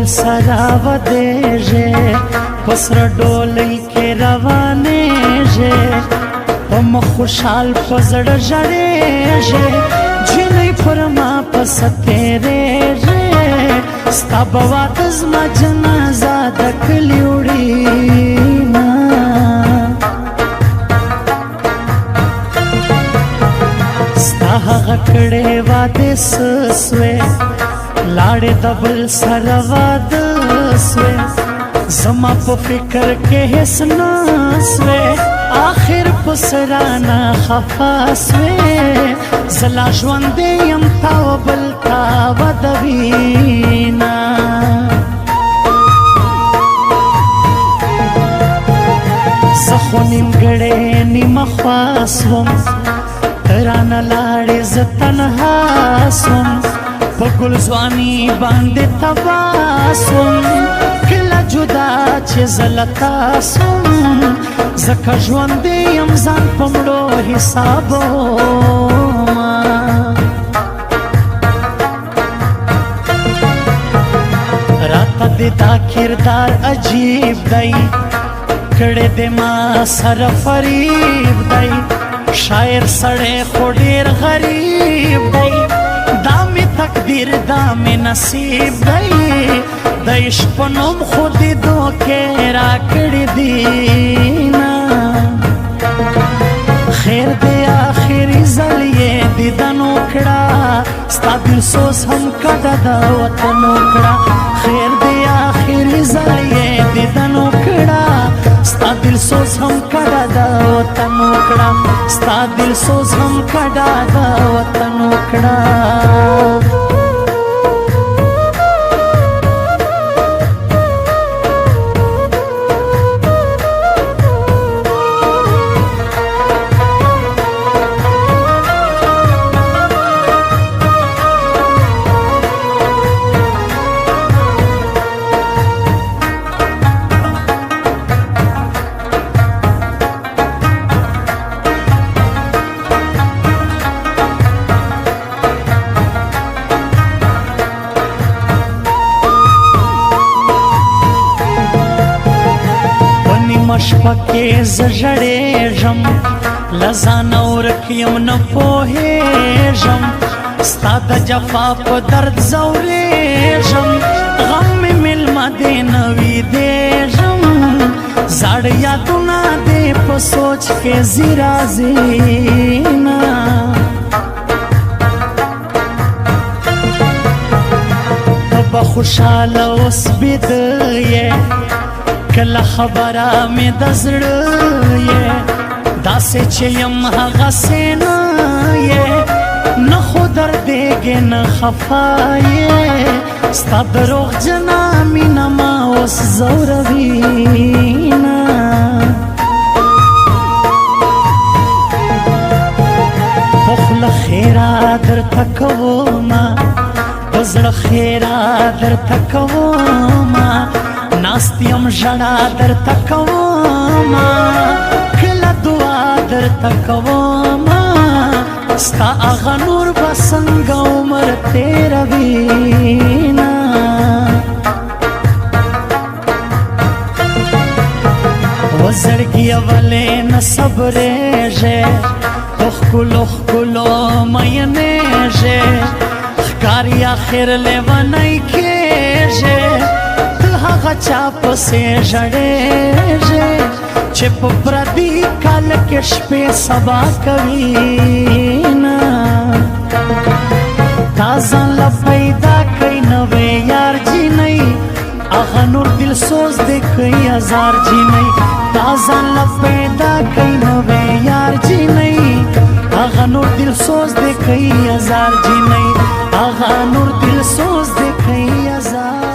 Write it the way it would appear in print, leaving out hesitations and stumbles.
سرا ودیږي پسر ډولۍ کې روانېږي په مخ خوشحال په زړه ژړېږي جینۍ پر ما پسه تېرېږي ستا به واده زما جنازه د کلي وړينه ستا هغه کړې واده څه سوې لاړې د بل سره واده سوې زما په فکر کې هېڅ نه سوې آخر په سرانه خفه سوې زه لا ژوندی یم تا و بل تا وده وینه زه خو نیمګړې نیمه خوا سوم ته رانه لاړې زه تنها سوم په ګل ځواني باندې تباه سوم کله جدا چې زه له تا سوم ځکه ژوندی یم ځان په مړو حسابومه راته دې دا کردار عجیب دی کړی دې ما سره فریب دی شاعر سړی خو ډېر غریب دی دا مې تقدیر دا مې نصیب دی د عشق په نوم خو دې دوکې راکړې دینه خیر دې آخري ځل یې دیدن وکړه ستا دلسوز هم کډه د وطن وکړه خیر دې آخري ځل یې دیدن وکړه ستا دلسوز هم کډه د وطن وکړه ستا دلسوز هم کډه د وطن وکړه شپه کې زه ژړېږم له ځانه ورک یم نه پوهېږم ستا د جفا په درد ځورېږم غم مې مېلمه دې نه ویدېږم زاړه یادونه دې په سوچ کې ځي راځي نه ته به خوشحاله اوس بیده یې کله خبره مې د زړه یې داسې چې یم هغسې نه یې نه خو دردېږې نه خفه یې ستا دروغجنه مینه ما اوس ځوروینه په خوله ښېرا درته کومه په زړه ښېرا درته کومه ناست یم ژړا درته کومه کله دعا درته کومه ستا هغه نور به څنګه عمر تېروینه وزړګیه ولې نه صبرېږې په ښکلو ښکلو مینېږې ښکاري آخر لیونی کېږې هغه چا پسې ژړېږې چې په پردي کال کې شپې سبا کوینه تا ځان له پیدا کوي نوی یار جینۍ هغه نور دلسوز دې کوي هزار جینۍ تا ځان له پیدا کوي نوی یار جینۍ هغه نور دلسوز دې کوي هزار جینۍ هغه نور دلسوز دې کوي هزار